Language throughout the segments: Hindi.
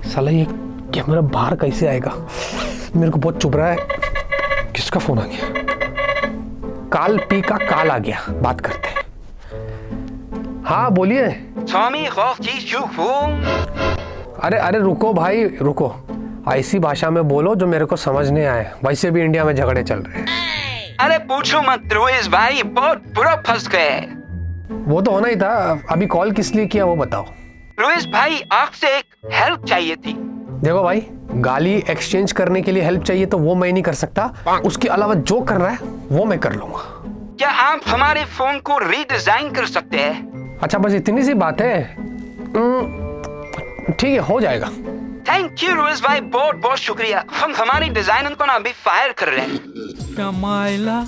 साला ये कैमरा बाहर कैसे आएगा? मेरे को बहुत चुभ रहा है। किसका फोन आ गया? काल पी का काल आ गया, बात करते हैं। हाँ बोलिए। अरे अरे रुको भाई रुको, ऐसी भाषा में बोलो जो मेरे को समझ नहीं आए। वैसे भी इंडिया में झगड़े चल रहे हैं। अरे पूछो मत रोहित भाई, बहुत बुरा फंस गए। वो तो होना ही था। अभी कॉल किस लिए किया वो बताओ। रोहित भाई आपसे एक हेल्प चाहिए थी। देखो भाई, गाली एक्सचेंज करने के लिए हेल्प चाहिए तो वो मैं नहीं कर सकता, उसके अलावा जो करना है वो मैं कर लूंगा। क्या आप हमारे फोन को रीडिजाइन कर सकते हैं? अच्छा बस इतनी सी बात है। ठीक है, हो जाएगा। थैंक यू रोहित भाई, बहुत बहुत शुक्रिया। हम हमारे डिजाइनर को ना अभी फायर कर रहे हैं। मायला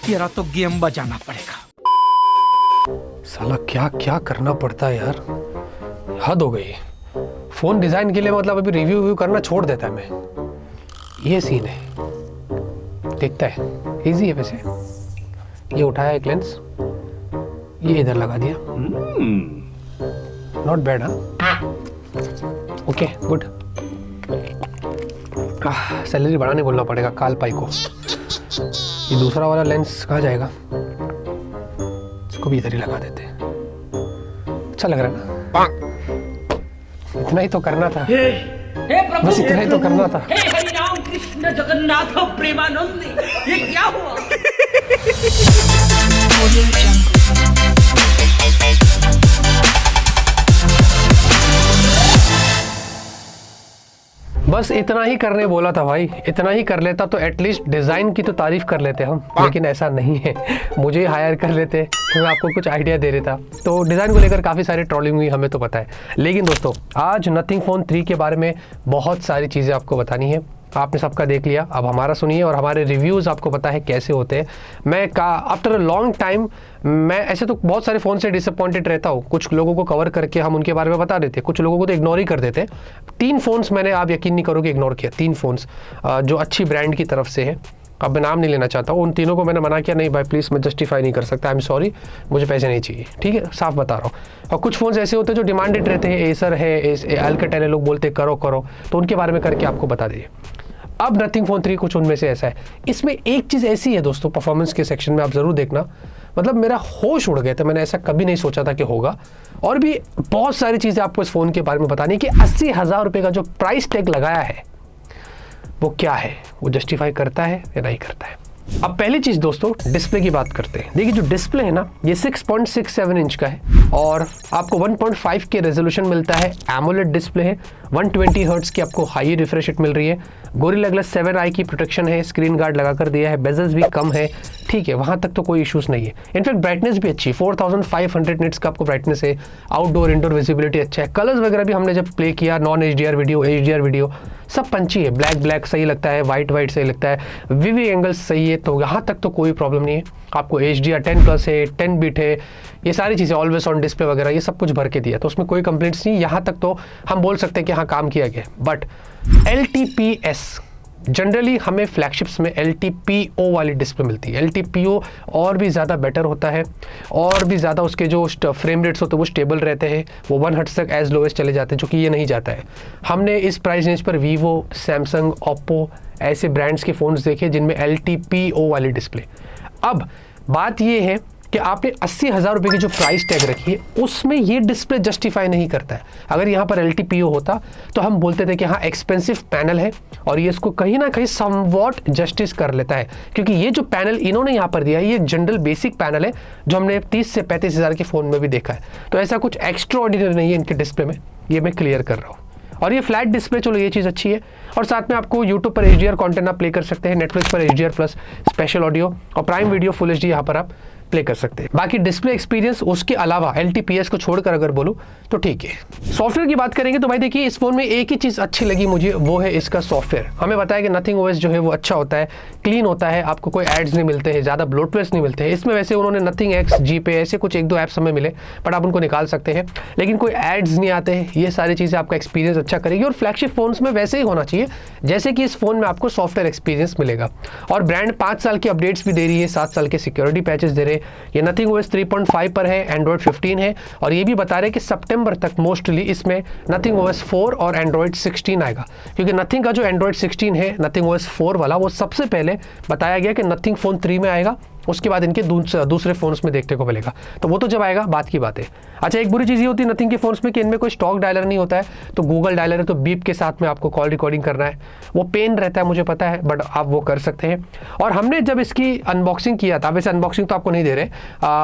तेरा तो गेम बजाना पड़ेगा। साला क्या क्या करना पड़ता है यार, हद हो गई। फोन डिजाइन के लिए मतलब अभी रिव्यू करना छोड़ देता है मैं। ये सीन है, देखता है। इजी है वैसे। ये उठाया एक लेंस, ये इधर लगा दिया। Not bad. हाँ ओके गुड। सैलरी बढ़ाने बोलना पड़ेगा काल पाई को। ये दूसरा वाला लेंस कहाँ जाएगा? इसको भी इधर ही लगा देते हैं। अच्छा लग रहा है ना? इतना ही तो करना था। बस इतना ही तो करना था। हे हरि राम कृष्ण जगन्नाथ प्रेमानंद, ये क्या हुआ? बस इतना ही करने बोला था भाई, इतना ही कर लेता तो एटलीस्ट डिज़ाइन की तो तारीफ कर लेते हम। लेकिन ऐसा नहीं है, मुझे हायर कर लेते तो मैं आपको कुछ आइडिया दे देता। तो डिज़ाइन को लेकर काफ़ी सारी ट्रोलिंग हुई, हमें तो पता है। लेकिन दोस्तों आज नथिंग फ़ोन 3 के बारे में बहुत सारी चीज़ें आपको बतानी है। आपने सबका देख लिया, अब हमारा सुनिए और हमारे रिव्यूज़ आपको पता है कैसे होते हैं। मैं आफ्टर अ लॉन्ग टाइम, मैं ऐसे तो बहुत सारे फ़ोन से डिसअपॉइंटेड रहता हूँ। कुछ लोगों को कवर करके हम उनके बारे में बता देते, कुछ लोगों को तो इग्नोर ही कर देते। 3 फ़ोन्स मैंने, आप यकीन नहीं करोगे, इग्नोर किया। 3 फ़ोन्स जो अच्छी ब्रांड की तरफ से है। अब मैं नाम नहीं लेना चाहता हूँ। उन तीनों को मैंने मना किया, नहीं भाई प्लीज़, मैं जस्टिफाई नहीं कर सकता, आई एम सॉरी, मुझे पैसे नहीं चाहिए। ठीक है, साफ बता रहा हूँ। और कुछ फ़ोन्स ऐसे होते हैं जो डिमांडेड रहते हैं, एसर है, अल्काटेल है, लोग बोलते करो करो, तो उनके बारे में करके आपको बता दीजिए। अब नथिंग फ़ोन 3 कुछ उनमें से ऐसा है। इसमें एक चीज़ ऐसी है दोस्तों, परफॉर्मेंस के सेक्शन में आप ज़रूर देखना, मतलब मेरा होश उड़ गया था। मैंने ऐसा कभी नहीं सोचा था कि होगा। और भी बहुत सारी चीज़ें आपको इस फ़ोन के बारे में बतानी है कि 80,000 रुपये का जो प्राइस टैग लगाया है वो क्या है, वो जस्टिफाई करता है या नहीं करता है। अब पहली चीज़ दोस्तों, डिस्प्ले की बात करते हैं। देखिए जो डिस्प्ले है ना, ये 6.67 इंच का है और आपको 1.5 के रेजोल्यूशन मिलता है। एमोलेड डिस्प्ले है, 120 हर्ट्ज की आपको हाई रिफ्रेश रेट मिल रही है। गोरिल्ला ग्लास 7i की प्रोटेक्शन है, स्क्रीन गार्ड लगा कर दिया है, बेजल्स भी कम है। ठीक है, वहाँ तक तो कोई इशूज़ नहीं है। इनफैक्ट ब्राइटनेस भी अच्छी, 4500 निट्स का आपको ब्राइटनेस है। आउटडोर इंडोर विजिबिलिटी अच्छा है। कलर्स वगैरह भी हमने जब प्ले किया, non HDR video, HDR video सब पंची है। ब्लैक सही लगता है, वाइट सही लगता है, विवी एंगल्स सही है। तो यहाँ तक तो कोई प्रॉब्लम नहीं है। आपको HDR 10+ है, 10 बिट है, ये सारी चीज़ें ऑलवेज ऑन डिस्प्ले वगैरह ये सब कुछ भर के दिया, तो उसमें कोई कंप्लेंट्स नहीं। यहाँ तक तो हम बोल सकते हैं कि हाँ काम किया गया। बट LTPS जनरली हमें फ्लैगशिप्स में LTPO वाली डिस्प्ले मिलती है। LTPO और भी ज़्यादा बेटर होता है, और भी ज़्यादा उसके जो फ्रेम रेट्स होते हैं वो स्टेबल रहते हैं। वो 1 हर्ट्ज तक एज लोवेस्ट चले जाते हैं, जो कि ये नहीं जाता है। हमने इस प्राइस रेंज पर वीवो, सैमसंग, ओप्पो ऐसे ब्रांड्स के फ़ोन्स देखे जिनमें LTPO वाली डिस्प्ले। अब बात ये है कि आपने 80,000 रुपये की जो प्राइस टैग रखी है उसमें ये डिस्प्ले जस्टिफाई नहीं करता है। अगर यहाँ पर LTPO होता तो हम बोलते थे कि हाँ एक्सपेंसिव पैनल है और ये इसको कहीं ना कहीं समवॉट जस्टिस कर लेता है, क्योंकि ये जो पैनल इन्होंने यहाँ पर दिया है ये जनरल बेसिक पैनल है जो हमने 30 से 35,000 के फ़ोन में भी देखा है। तो ऐसा कुछ एक्स्ट्रा ऑर्डिनरी नहीं है इनके डिस्प्ले में, ये मैं क्लियर कर रहा हूँ। और ये फ्लैट डिस्प्ले, चलो ये चीज़ अच्छी है। और साथ में आपको यूट्यूब पर HDR कंटेंट आप प्ले कर सकते हैं, नेटफ्लिक्स पर HDR+ स्पेशल ऑडियो और प्राइम वीडियो फुल HD यहाँ पर आप प्ले कर सकते हैं। बाकी डिस्प्ले एक्सपीरियंस उसके अलावा LTPS को छोड़कर अगर बोलूँ तो ठीक है। सॉफ्टवेयर की बात करेंगे तो भाई देखिए इस फोन में एक ही चीज़ अच्छी लगी मुझे, वो है इसका सॉफ्टवेयर। हमें बताया कि नथिंग OS जो है वो अच्छा होता है, क्लीन होता है, आपको कोई एड्स नहीं मिलते हैं, ज़्यादा ब्लोटवेयर्स नहीं मिलते हैं। इसमें वैसे उन्होंने नथिंग X, GPay ऐसे कुछ 1-2 ऐप्स हमें मिले, बट आप उनको निकाल सकते हैं, लेकिन कोई एड्स नहीं आते हैं। ये सारी चीज़ें आपका एक्सपीरियंस अच्छा करेगी और फ्लैगशिप फोन्स में वैसे ही होना चाहिए जैसे कि इस फोन में आपको सॉफ्टवेयर एक्सपीरियंस मिलेगा। और ब्रांड 5 साल की अपडेट्स भी दे रही है, 7 साल के सिक्योरिटी पैचेस दे रहे हैं, ये नथिंग OS 3.5 पर है, एंड्रॉयड 15 है, और ये भी बता रहे हैं कि सितंबर तक मोस्टली इसमें नथिंग OS 4 और एंड्रॉयड 16 आएगा, क्योंकि नथिंग का जो एंड्रॉयड 16 है, नथिंग OS 4 वाला, वो सबसे पहले बताया गया कि नथिंग फ़ोन 3 में आएगा, उसके बाद इनके दूसरे फ़ोन्स में देखने को मिलेगा। तो वो तो जब आएगा बात की बात है। अच्छा, एक बुरी चीज़ ये होती है नथिंग के फ़ोन्स में कि इनमें कोई स्टॉक डायलर नहीं होता है, तो गूगल डायलर है तो बीप के साथ में आपको कॉल रिकॉर्डिंग करना है, वो पेन रहता है मुझे पता है, बट आप वो कर सकते हैं। और हमने जब इसकी अनबॉक्सिंग किया था, वैसे अनबॉक्सिंग तो आपको नहीं दे रहे,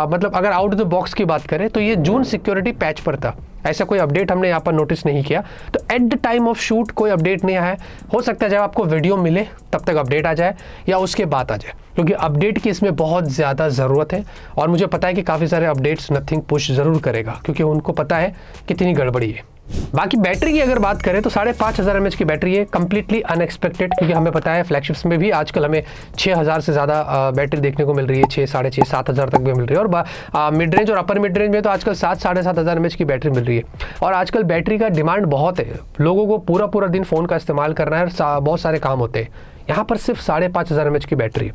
मतलब अगर आउट ऑफ द बॉक्स की बात करें तो ये जून सिक्योरिटी पैच पर था, ऐसा कोई अपडेट हमने यहाँ पर नोटिस नहीं किया। तो at the time of shoot कोई अपडेट नहीं आया है, हो सकता है जब आपको वीडियो मिले तब तक अपडेट आ जाए या उसके बाद आ जाए, क्योंकि अपडेट की इसमें बहुत ज़्यादा ज़रूरत है। और मुझे पता है कि काफ़ी सारे अपडेट्स नथिंग पुश ज़रूर करेगा, क्योंकि उनको पता है कितनी गड़बड़ी है। बाकी बैटरी की अगर बात करें तो 5500 mAh की बैटरी है, कम्प्लीटली अनएक्सपेक्टेड, क्योंकि हमें पता है फ्लैगशिप्स में भी आजकल हमें 6000 से ज़्यादा बैटरी देखने को मिल रही है, 6, 6.5, 7000 तक भी मिल रही है, और मिड रेंज और अपर मिड रेंज में तो आजकल 7-7.5 mAh की बैटरी मिल रही है। और आजकल बैटरी का डिमांड बहुत है, लोगों को पूरा दिन फ़ोन का इस्तेमाल करना है, बहुत सारे काम होते हैं। यहाँ पर सिर्फ 5500 mAh की बैटरी है,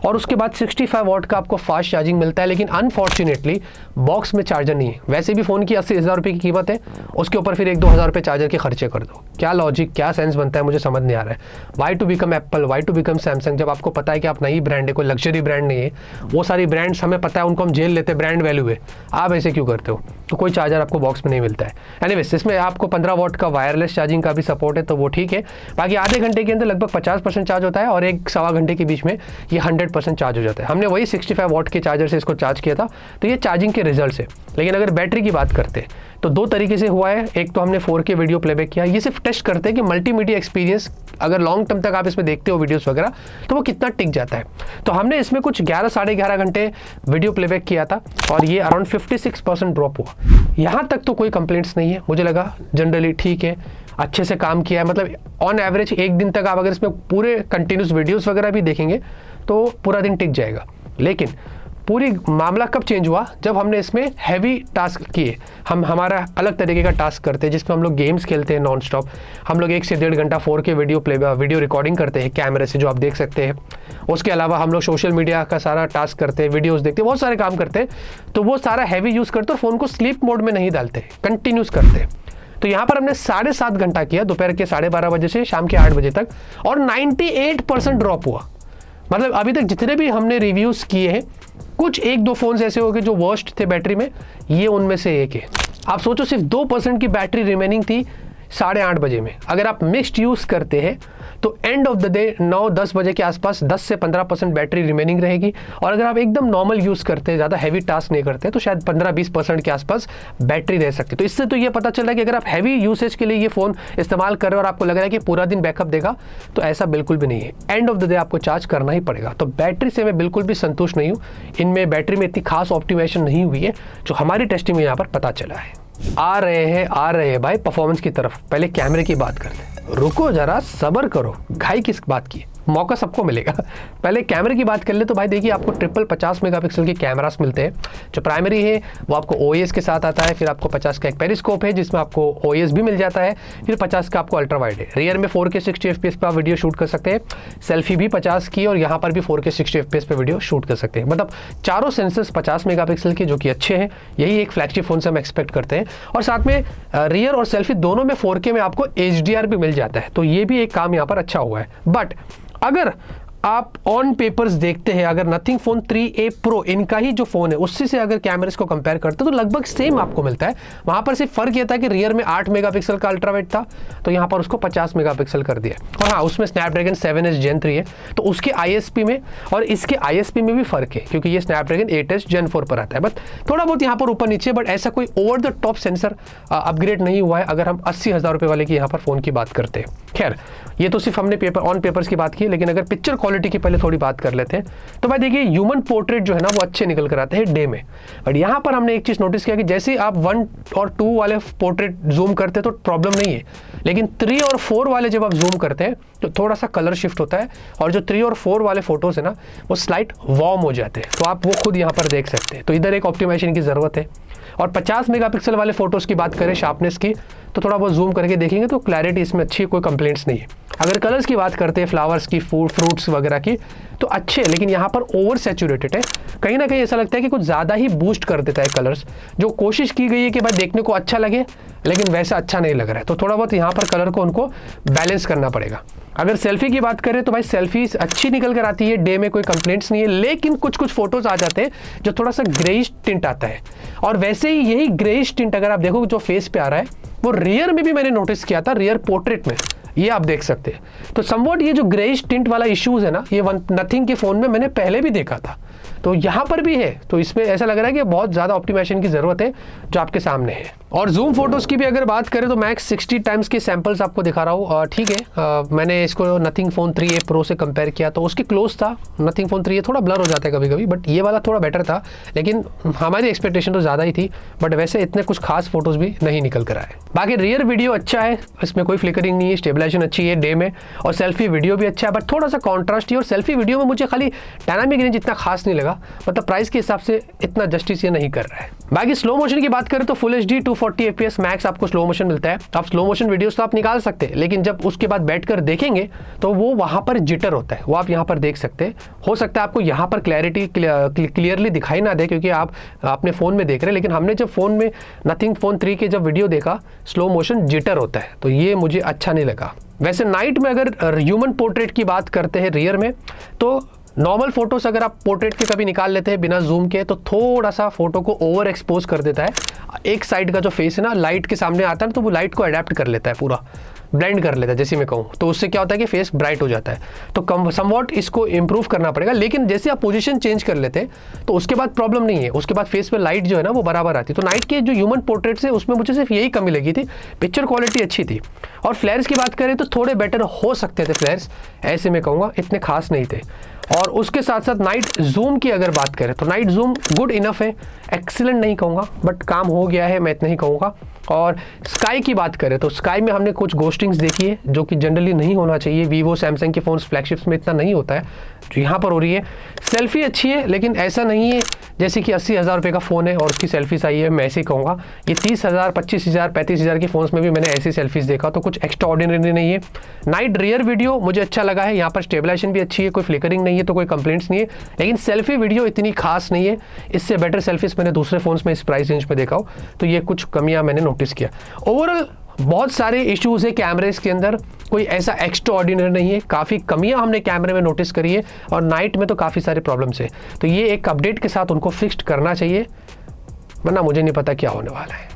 और उसके बाद 65 वाट का आपको फास्ट चार्जिंग मिलता है, लेकिन अनफॉर्चुनेटली बॉक्स में चार्जर नहीं है। वैसे भी फ़ोन की 80,000 रुपये की कीमत है, उसके ऊपर फिर 1-2 हज़ार रुपये चार्जर के खर्चे कर दो। क्या लॉजिक, क्या सेंस बनता है, मुझे समझ नहीं आ रहा है। Why to become Apple, why to become Samsung, जब आपको पता है कि आप नई ब्रांड है, कोई लग्जरी ब्रांड नहीं है। वो सारी ब्रांड्स हमें पता है उनको हम झेल लेते हैं, ब्रांड वैल्यू है, आप ऐसे क्यों करते हो? तो कोई चार्जर आपको बॉक्स में नहीं मिलता है। एनीवेज, इसमें आपको 15 वाट का वायरलेस चार्जिंग का भी सपोर्ट है, तो वो ठीक है। बाकी आधे घंटे के अंदर लगभग 50% चार्ज होता है, और 1-1.25 घंटे के बीच में ये 100% चार्ज हो जाता है। हमने वही 65 वाट के चार्जर से इसको चार्ज किया था, तो ये चार्जिंग के रिजल्ट है। लेकिन अगर बैटरी की बात करते हैं तो 2 तरीके से हुआ है। एक तो हमने 4K वीडियो प्लेबैक किया, ये सिर्फ टेस्ट करते हैं कि मल्टीमीडिया एक्सपीरियंस अगर लॉन्ग टर्म तक आप इसमें देखते हो वीडियोस वगैरह, तो वो कितना टिक जाता है। तो हमने इसमें कुछ 11-11.5 घंटे वीडियो प्लेबैक किया था, और ये अराउंड 56% ड्रॉप हुआ। यहाँ तक तो कोई कंप्लेंट्स नहीं है, मुझे लगा जनरली ठीक है, अच्छे से काम किया है। मतलब ऑन एवरेज एक दिन तक आप अगर इसमें पूरे कंटिन्यूस वीडियोस वगैरह भी देखेंगे तो पूरा दिन टिक जाएगा। लेकिन पूरी मामला कब चेंज हुआ, जब हमने इसमें हैवी टास्क किए। हमारा अलग तरीके का टास्क करते हैं, जिसमें हम लोग गेम्स खेलते हैं नॉन स्टॉप। हम लोग 1 से 1.5 घंटा 4K वीडियो रिकॉर्डिंग करते हैं कैमरे से, जो आप देख सकते हैं। उसके अलावा हम लोग सोशल मीडिया का सारा टास्क करते हैं, वीडियोस देखते हैं, बहुत सारे काम करते हैं। तो वो सारा हैवी यूज़ करते हैं, और फ़ोन को स्लीप मोड में नहीं डालते, कंटिन्यूस करते हैं। तो यहाँ पर हमने 7.5 घंटा किया, दोपहर के 12:30 बजे से शाम के 8 बजे तक, और 98% ड्रॉप हुआ। मतलब अभी तक जितने भी हमने रिव्यूज़ किए हैं, कुछ 1-2 फ़ोन्स ऐसे हो गए जो वर्स्ट थे बैटरी में, ये उनमें से एक है। आप सोचो, सिर्फ 2% की बैटरी रिमेनिंग थी 8:30 बजे में। अगर आप मिक्स्ड यूज़ करते हैं तो एंड ऑफ द डे 9-10 बजे के आसपास 10 से 15% बैटरी रिमेनिंग रहेगी। और अगर आप एकदम नॉर्मल यूज़ करते हैं, ज़्यादा हैवी टास्क नहीं करते, तो शायद 15-20% के आसपास बैटरी रह सकती है। तो इससे तो ये पता चल रहा है कि अगर आप हैवी यूसेज के लिए ये फ़ोन इस्तेमाल कर रहे हो और आपको लग रहा है कि पूरा दिन बैकअप देगा, तो ऐसा बिल्कुल भी नहीं है। एंड ऑफ द डे आपको चार्ज करना ही पड़ेगा। तो बैटरी से मैं बिल्कुल भी संतुष्ट नहीं हूँ। इनमें बैटरी में इतनी खास ऑप्टिमाइजेशन नहीं हुई है, जो हमारी टेस्टिंग में यहाँ पर पता चला है। आ रहे हैं भाई परफॉर्मेंस की तरफ। पहले कैमरे की बात करते हैं। रुको जरा, सब्र करो, घाई किस बात की, मौका सबको मिलेगा। पहले कैमरे की बात कर ले तो भाई देखिए, आपको ट्रिपल 50 मेगापिक्सल के कैमरास मिलते हैं। जो प्राइमरी है वो आपको OIS के साथ आता है, फिर आपको 50 का एक पेरिस्कोप है जिसमें आपको OIS भी मिल जाता है, फिर 50 का आपको अल्ट्रा वाइड है। रियर में 4K 60 FPS पर आप वीडियो शूट कर सकते हैं, सेल्फी भी 50 की, और यहाँ पर भी 4K 60 FPS पर वीडियो शूट कर सकते हैं। मतलब चारों सेंसर्स 50 मेगापिक्सल के, जो कि अच्छे हैं। यही एक फ्लैगशिप फोन से हम एक्सपेक्ट करते हैं। और साथ में रियर और सेल्फी दोनों में 4K में आपको HDR भी मिल जाता है, तो ये भी एक काम यहाँ पर अच्छा हुआ है। बट अगर आप ऑन पेपर्स देखते हैं, अगर नथिंग फोन 3A Pro इनका ही जो फ़ोन है उससे से अगर कैमरेस को कंपेयर करते हैं तो लगभग सेम आपको मिलता है। वहाँ पर सिर्फ फ़र्क ये था कि रियर में 8 मेगापिक्सल का अल्ट्रा वाइड था, तो यहाँ पर उसको 50 मेगापिक्सल कर दिया। और हाँ, उसमें स्नैपड्रैगन 7S Gen 3 है, तो उसके ISP में और इसके ISP में भी फ़र्क है, क्योंकि ये स्नैपड्रैगन 8S Gen 4 पर आता है। बट थोड़ा बहुत यहाँ पर ऊपर नीचे, बट ऐसा कोई over the top sensor upgrade नहीं हुआ है अगर हम 80,000 रुपये वाले की यहाँ पर फ़ोन की बात करते हैं। खैर, ये तो सिर्फ हमने ऑन पेपर्स की बात की, लेकिन अगर पिक्चर क्वालिटी की पहले थोड़ी बात कर लेते हैं तो भाई देखिए, ह्यूमन पोर्ट्रेट जो है ना वो अच्छे निकल कर आते हैं डे में। बट यहाँ पर हमने एक चीज़ नोटिस किया कि जैसे आप 1 और 2 वाले पोर्ट्रेट जूम करते हैं तो प्रॉब्लम नहीं है, लेकिन 3 और 4 वाले जब आप जूम करते हैं तो थोड़ा सा कलर शिफ्ट होता है, और जो 3 और 4 वाले फोटोज़ है ना वो स्लाइट वार्म हो जाते हैं। तो आप वो खुद यहाँ पर देख सकते हैं। तो इधर एक ऑप्टिमाइजेशन की ज़रूरत है। और 50 मेगापिक्सल वाले फ़ोटोज़ की बात करें शार्पनेस की, तो थोड़ा बहुत जूम करके देखेंगे तो क्लैरिटी इसमें अच्छी है, कोई कंप्लेंट्स नहीं है। अगर कलर्स की बात करते हैं, फ्लावर्स की, फ्रूट्स वगैरह की, तो अच्छे है, लेकिन यहाँ पर ओवर सैचुरेटेड है। कहीं ना कहीं ऐसा लगता है कि कुछ ज़्यादा ही बूस्ट कर देता है कलर्स। जो कोशिश की गई है कि भाई देखने को अच्छा लगे, लेकिन वैसा अच्छा नहीं लग रहा है, तो थोड़ा बहुत यहाँ पर कलर को उनको बैलेंस करना पड़ेगा। अगर सेल्फी की बात करें तो भाई सेल्फी अच्छी निकल कर आती है, डे में कोई कंप्लेंट्स नहीं है, लेकिन कुछ कुछ फोटोज आ जाते हैं जो थोड़ा सा ग्रेइश टिंट आता है। और वैसे ही यही ग्रेइश टिंट अगर आप देखो जो फेस पे आ रहा है, वो रियर में भी मैंने नोटिस किया था, रियर पोर्ट्रेट में, ये आप देख सकते हैं। तो समवॉट ये जो ग्रेइश टिंट वाला इश्यूज है ना, ये नथिंग के फोन में मैंने पहले भी देखा था, तो यहाँ पर भी है। तो इसमें ऐसा लग रहा है कि बहुत ज़्यादा ऑप्टिमाइजेशन की ज़रूरत है जो आपके सामने है। और जूम फोटोज़ की भी अगर बात करें तो मैक्स 60 टाइम्स के सैंपल्स आपको दिखा रहा हूँ। ठीक है, मैंने इसको नथिंग फ़ोन 3A प्रो से कंपेयर किया तो उसकी क्लोज था। नथिंग फ़ोन 3A थोड़ा ब्लर हो जाता है कभी कभी, बट ये वाला थोड़ा बेटर था, लेकिन हमारी एक्सपेक्टेशन तो ज़्यादा ही थी, बट वैसे इतने कुछ खास फोटोज़ भी नहीं निकल कर आए। बाकी रियर वीडियो अच्छा है, इसमें कोई फ्लिकरिंग नहीं है, स्टेबलाइजेशन अच्छी है डे में, और सेल्फी वीडियो भी अच्छा है, बट थोड़ा सा कॉन्ट्रास्ट ही। और सेल्फी वीडियो में मुझे खाली डायनामिक रेंज इतना खास नहीं लगा, मतलब प्राइस के हिसाब से इतना जस्टिस ये नहीं कर रहा है। बाकी स्लो मोशन की बात करें तो फुल HD 240 FPS मैक्स आपको स्लो मोशन मिलता है। आप स्लो मोशन वीडियोस तो आप निकाल सकते हैं, लेकिन जब उसके बाद बैठकर देखेंगे तो वो वहां पर जिटर होता है, वो आप यहाँ पर देख सकते हैं। हो सकता है आपको यहाँ पर क्लैरिटी क्लियरली दिखाई ना दे क्योंकि आप अपने फ़ोन में देख रहे हैं, लेकिन हमने जब फ़ोन में नथिंग फ़ोन 3 के जब वीडियो देखा, स्लो मोशन जिटर होता है, तो ये मुझे अच्छा नहीं लगा। वैसे नाइट में अगर ह्यूमन पोर्ट्रेट की बात करते हैं रियर में, तो नॉर्मल फोटोज अगर आप पोर्ट्रेट के कभी निकाल लेते हैं बिना जूम के, तो थोड़ा सा फोटो को ओवर एक्सपोज कर देता है। एक साइड का जो फेस है ना, लाइट के सामने आता है ना, तो वो लाइट को अडेप्ट कर लेता है, पूरा ब्लेंड कर लेता है जैसे मैं कहूँ, तो उससे क्या होता है कि फेस ब्राइट हो जाता है। तो कम समवॉट इसको इंप्रूव करना पड़ेगा, लेकिन जैसे आप पोजीशन चेंज कर लेते हैं तो उसके बाद प्रॉब्लम नहीं है, उसके बाद फेस पे लाइट जो है ना वो बराबर आती है। तो नाइट के जो ह्यूमन पोर्ट्रेट्स है उसमें मुझे सिर्फ यही कमी लगी थी, पिक्चर क्वालिटी अच्छी थी। और फ्लेयर्स की बात करें तो थोड़े बेटर हो सकते थे फ्लेयर्स, ऐसे मैं कहूँगा, इतने खास नहीं थे। और उसके साथ साथ नाइट जूम की अगर बात करें तो नाइट जूम गुड इनफ है, एक्सीलेंट नहीं कहूँगा, बट काम हो गया है, मैं इतना ही कहूँगा। और स्काई की बात करें तो स्काई में हमने कुछ घोस्टिंग्स देखी है जो कि जनरली नहीं होना चाहिए। वीवो सैमसंग के फ़ोन फ्लैगशिप्स में इतना नहीं होता है, जो यहाँ पर हो रही है। सेल्फी अच्छी है, लेकिन ऐसा नहीं है जैसे कि 80,000 रुपये का फ़ोन है और उसकी सेल्फीज आई है, मैं ऐसे ही कहूँगा। ये 30,000, 25,000, 35,000 के फ़ोन्स में भी मैंने ऐसी सेल्फीज देखा, तो कुछ एक्स्ट्रा ऑर्डिनरी नहीं है। नाइट रियर वीडियो मुझे अच्छा लगा है, यहाँ पर स्टेबलाइजेशन भी अच्छी है, कोई फ्लिकरिंग नहीं है, तो कोई कंप्लेंट्स नहीं है। लेकिन सेल्फी वीडियो इतनी खास नहीं है, इससे बेटर सेल्फीज मैंने दूसरे फ़ोन्स में इस प्राइस रेंज में देखा हो, तो ये कुछ कमियाँ मैंने नोटिस किया। ओवरऑल बहुत सारे इश्यूज है कैमरेज के अंदर, कोई ऐसा एक्स्ट्रा ऑर्डिनरी नहीं है, काफ़ी कमियां हमने कैमरे में नोटिस करी है, और नाइट में तो काफ़ी सारे प्रॉब्लम्स है। तो ये एक अपडेट के साथ उनको फिक्स्ड करना चाहिए, वरना मुझे नहीं पता क्या होने वाला है।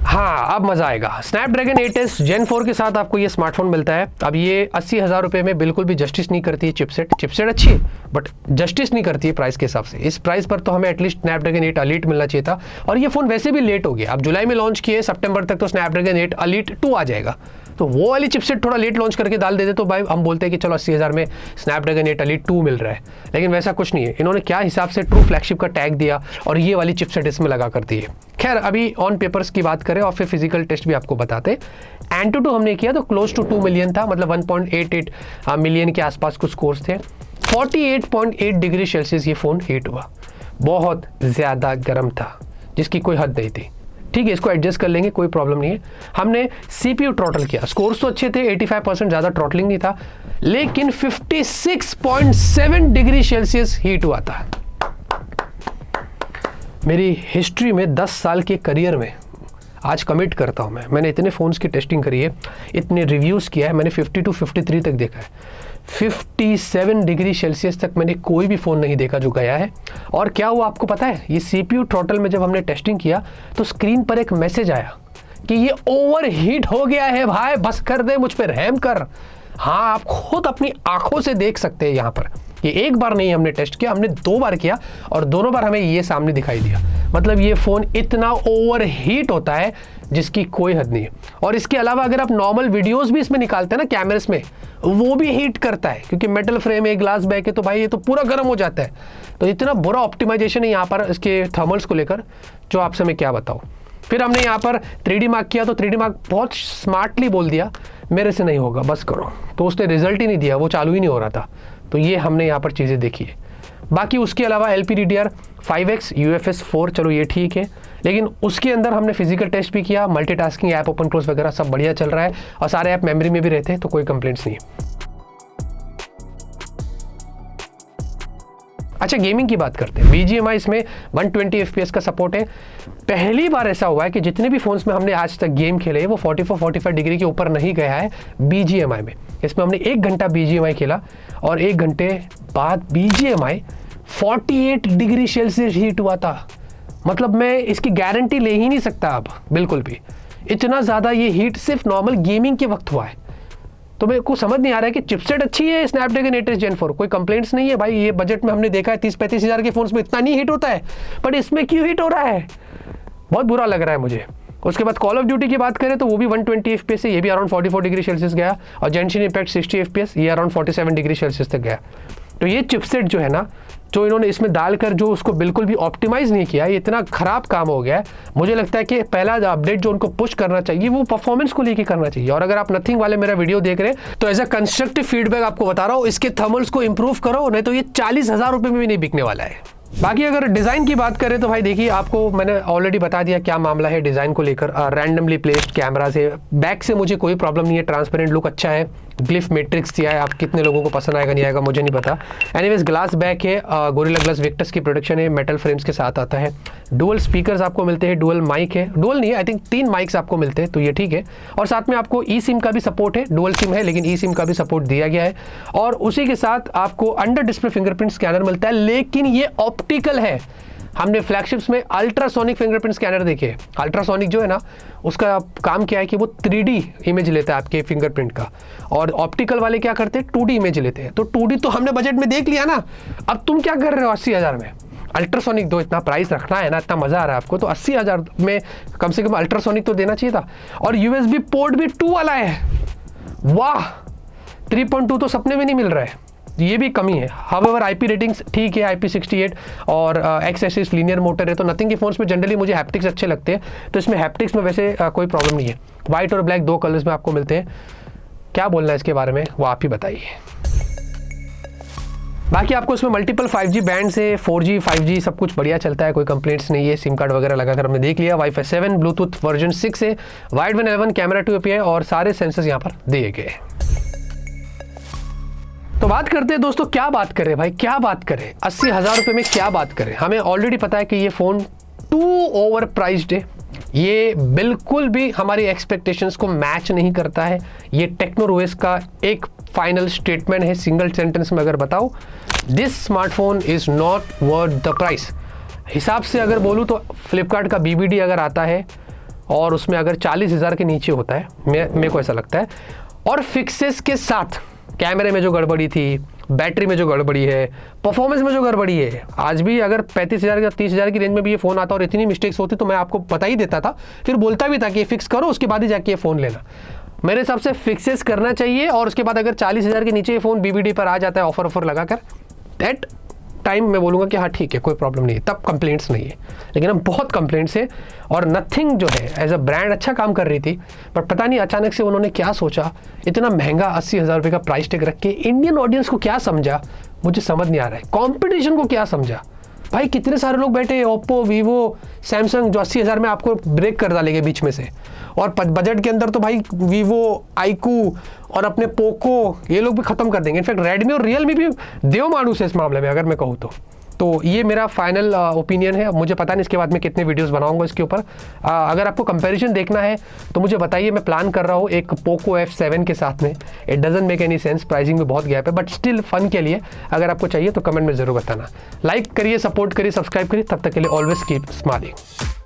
हाँ, अब मज़ा आएगा। स्नैपड्रैगन 8S Gen 4 के साथ आपको ये स्मार्टफोन मिलता है। अब ये 80,000 रुपये में बिल्कुल भी जस्टिस नहीं करती है। चिपसेट अच्छी है, बट जस्टिस नहीं करती है प्राइस के हिसाब से। इस प्राइस पर तो हमें एटलीस्ट स्नैपड्रैगन 8 Elite मिलना चाहिए था, और ये फ़ोन वैसे भी लेट हो गया। अब जुलाई में लॉन्च किए, सितंबर तक तो स्नैपड्रैगन 8 Elite 2 आ जाएगा, तो वो वाली चिपसेट थोड़ा लेट लॉन्च करके डाल देते तो भाई हम बोलते हैं कि चलो 80,000 में स्नैपड्रैगन 8 Elite 2 मिल रहा है। लेकिन वैसा कुछ नहीं है, इन्होंने क्या हिसाब से ट्रू फ्लैगशिप का टैग दिया और ये वाली चिपसेट इसमें लगा कर दी है। खैर, अभी ऑन पेपर्स की बात करें और फिर फिजिकल टेस्ट भी आपको बताते। Antutu हमने किया तो क्लोज टू 2 मिलियन था, मतलब 1.88 मिलियन के आसपास कुछ स्कोर्स थे। 48.8 डिग्री सेल्सियस ये फ़ोन हीट हुआ, बहुत ज़्यादा गर्म था जिसकी कोई हद नहीं थी। ठीक है, इसको एडजस्ट कर लेंगे, कोई प्रॉब्लम नहीं है। हमने CPU थ्रॉटल किया, स्कोर्स तो अच्छे थे, 85% ज़्यादा थ्रॉटलिंग नहीं था, लेकिन 56.7 डिग्री सेल्सियस हीट हुआ था। मेरी हिस्ट्री में 10 साल के करियर में आज कमिट करता हूँ मैंने इतने फ़ोन्स की टेस्टिंग करी है, इतने रिव्यूज़ किया है, मैंने 52, 53 तक देखा है। 57 डिग्री सेल्सियस तक मैंने कोई भी फ़ोन नहीं देखा जो गया है। और क्या हुआ आपको पता है, ये CPU थ्रॉटल में जब हमने टेस्टिंग किया तो स्क्रीन पर एक मैसेज आया कि ये ओवर हीट हो गया है भाई, बस कर दे, मुझ पर रहम कर। हाँ, आप खुद अपनी आंखों से देख सकते हैं यहाँ पर। ये एक बार नहीं हमने टेस्ट किया, हमने 2 बार किया, और दोनों बार हमें ये सामने दिखाई दिया। मतलब ये फ़ोन इतना ओवर हीट होता है जिसकी कोई हद नहीं है। और इसके अलावा अगर आप नॉर्मल वीडियोस भी इसमें निकालते हैं ना कैमरेस में, वो भी हीट करता है, क्योंकि मेटल फ्रेम है, ग्लास बैक है, तो भाई ये तो पूरा गर्म हो जाता है। तो इतना बुरा ऑप्टिमाइजेशन है यहाँ पर इसके थर्मल्स को लेकर, जो आपसे मैं क्या बताऊँ। फिर हमने यहाँ पर 3D मार्क किया, तो 3D मार्क बहुत स्मार्टली बोल दिया मेरे से नहीं होगा, बस करो, तो उसने रिजल्ट ही नहीं दिया, वो चालू ही नहीं हो रहा था। तो ये हमने यहाँ पर चीज़ें देखी है। बाकी उसके अलावा LPDDR5X UFS 4, चलो ये ठीक है, लेकिन उसके अंदर हमने फिजिकल टेस्ट भी किया, मल्टीटास्किंग, ऐप ओपन क्लोज वगैरह सब बढ़िया चल रहा है और सारे ऐप मेमोरी में भी रहते हैं, तो कोई कंप्लेंट्स नहीं है। अच्छा, गेमिंग की बात करते हैं। BGMI इसमें 120 FPS का सपोर्ट है। पहली बार ऐसा हुआ है कि जितने भी फोन्स में हमने आज तक गेम खेले वो 44-45 डिग्री के ऊपर नहीं गया है BGMI में। इसमें हमने 1 घंटा BGMI खेला और 1 घंटे बाद BGMI 48 डिग्री सेल्सियस हीट हुआ था। मतलब मैं इसकी गारंटी ले ही नहीं सकता अब बिल्कुल भी, इतना ज़्यादा ये हीट सिर्फ नॉर्मल गेमिंग के वक्त हुआ है। तो मेरे को समझ नहीं आ रहा है कि चिपसेट अच्छी है स्नैपड्रैगन 8 Gen 4, कोई कंप्लेंट्स नहीं है भाई। ये बजट में हमने देखा है 30-35 हज़ार के फोन्स में इतना नहीं हीट होता है, बट इसमें क्यों हीट हो रहा है, बहुत बुरा लग रहा है मुझे। उसके बाद कॉल ऑफ ड्यूटी की बात करें तो वो भी 120 FPS है, ये भी अराउंड 44 डिग्री सेल्सियस गया, और जेंशिन इम्पैक्ट 60 FPS, ये अराउंड 47 डिग्री सेल्सियस तक गया। तो ये चिपसेट जो है ना, जो इन्होंने इसमें डालकर जो उसको बिल्कुल भी ऑप्टिमाइज़ नहीं किया, ये इतना ख़राब काम हो गया है। मुझे लगता है कि पहला अपडेट जो उनको पुश करना चाहिए वो परफॉर्मेंस को लेके करना चाहिए। और अगर आप नथिंग वाले मेरा वीडियो देख रहे हैं तो एज अ कंस्ट्रक्टिव फीडबैक आपको बता रहा हूँ, इसके थर्मल्स को इंप्रूव करो, नहीं तो ये 40,000 रुपये में भी नहीं बिकने वाला है। बाकी अगर डिज़ाइन की बात करें तो भाई देखिए, आपको मैंने ऑलरेडी बता दिया क्या मामला है डिज़ाइन को लेकर। रैंडमली प्लेस्ड कैमरा से बैक से मुझे कोई प्रॉब्लम नहीं है, ट्रांसपेरेंट लुक अच्छा है, ग्लिफ मैट्रिक्स दिया है। आप कितने लोगों को पसंद आएगा नहीं आएगा मुझे नहीं पता। एनीवेज ग्लास बैक है, गोरिल्ला ग्लास विक्टस की प्रोडक्शन है, मेटल फ्रेम्स के साथ आता है। डुअल स्पीकर्स आपको मिलते हैं, डुअल माइक है, डुअल नहीं है आई थिंक 3 माइक्स आपको मिलते हैं, तो ये ठीक है। और साथ में आपको ई सिम का भी सपोर्ट है, डुअल सिम है लेकिन ई सिम का भी सपोर्ट दिया गया है। और उसी के साथ आपको अंडर डिस्प्ले फिंगरप्रिंट स्कैनर मिलता है, लेकिन ये ऑप्टिकल है। हमने फ्लैगशिप्स में अल्ट्रासोनिक फिंगरप्रिंट स्कैनर देखे। अल्ट्रासोनिक जो है ना, उसका काम क्या है कि वो 3D इमेज लेता है आपके फिंगरप्रिंट का, और ऑप्टिकल वाले क्या करते हैं 2D इमेज लेते हैं। तो 2D तो हमने बजट में देख लिया ना, अब तुम क्या कर रहे हो 80,000 में। अल्ट्रासोनिक दो, इतना प्राइस रखना है ना, इतना मज़ा आ रहा है आपको, तो 80,000 में कम से कम अल्ट्रासोनिक तो देना चाहिए था। और USB पोर्ट भी 2 वाला है, वाह। 3.2 तो सपने में नहीं मिल रहा है, ये भी कमी है। हाउएवर IP रेटिंग्स ठीक है, IP68 और X एक्सिस लीनियर मोटर है, तो नथिंग के फोन्स में जनरली मुझे हैप्टिक्स अच्छे लगते हैं, तो इसमें हैप्टिक्स में वैसे कोई प्रॉब्लम नहीं है। वाइट और ब्लैक 2 कलर्स में आपको मिलते हैं। क्या बोलना है इसके बारे में वो आप ही बताइए। बाकी आपको इसमें मल्टीपल 5G बैंड्स है, 4G 5G सब कुछ बढ़िया चलता है, कोई कंप्लेंट्स नहीं है। सिम कार्ड वगैरह लगाकर हमने देख लिया। Wi-Fi 7, ब्लूटूथ वर्जन 6 है, वाइड वन 11, कैमरा 2 API और सारे सेंसर्स यहाँ पर दिए गए। तो बात करते हैं दोस्तों, क्या बात करें भाई, क्या बात करें 80,000 रुपये में, क्या बात करें। हमें ऑलरेडी पता है कि ये फ़ोन टू ओवर प्राइस्ड है, ये बिल्कुल भी हमारी एक्सपेक्टेशंस को मैच नहीं करता है। ये टेक्नोरोएस का एक फाइनल स्टेटमेंट है, सिंगल सेंटेंस में अगर बताओ, this smartphone is not worth the price. हिसाब से अगर बोलूँ तो फ्लिपकार्ट का BBD अगर आता है और उसमें अगर 40,000 के नीचे होता है, मेरे को ऐसा लगता है, और फिक्सेस के साथ कैमरे में जो गड़बड़ी थी, बैटरी में जो गड़बड़ी है, परफॉर्मेंस में जो गड़बड़ी है, आज भी अगर 35,000 या 30,000 की रेंज में भी ये फ़ोन आता और इतनी मिस्टेक्स होती तो मैं आपको बता ही देता था, फिर बोलता भी था कि ये फिक्स करो उसके बाद ही जाके ये फ़ोन लेना। मेरे हिसाब से फिक्सेस करना चाहिए, और उसके बाद अगर 40,000 के नीचे ये फ़ोन BBD पर आ जाता है ऑफर लगाकर, दैट टाइम मैं बोलूँगा कि हाँ ठीक है, कोई प्रॉब्लम नहीं है, तब कंप्लेंट्स नहीं है। लेकिन अब बहुत कंप्लेंट्स है, और नथिंग जो है एज अ ब्रांड अच्छा काम कर रही थी, पर पता नहीं अचानक से उन्होंने क्या सोचा, इतना महंगा 80,000 रुपये का प्राइस टैग रख के इंडियन ऑडियंस को क्या समझा, मुझे समझ नहीं आ रहा है। कॉम्पिटिशन को क्या समझा भाई, कितने सारे लोग बैठे, ओप्पो, वीवो, सैमसंग, जो 80,000 में आपको ब्रेक कर डालेंगे बीच में से, और बजट के अंदर तो भाई वीवो, आईकू और अपने पोको ये लोग भी खत्म कर देंगे। इनफैक्ट रेडमी और रियलमी भी देव मानुस है इस मामले में अगर मैं कहूँ तो ये मेरा फाइनल ओपिनियन है। मुझे पता नहीं इसके बाद मैं कितने वीडियोस बनाऊंगा इसके ऊपर। अगर आपको कंपैरिजन देखना है तो मुझे बताइए, मैं प्लान कर रहा हूँ एक पोको F7 के साथ में। It doesn't make any sense, pricing में बहुत गैप है, बट स्टिल फन के लिए अगर आपको चाहिए तो कमेंट में ज़रूर बताना। लाइक करिए, सपोर्ट करिए, सब्सक्राइब करिए। तब तक के लिए ऑलवेज कीप स्माइलिंग।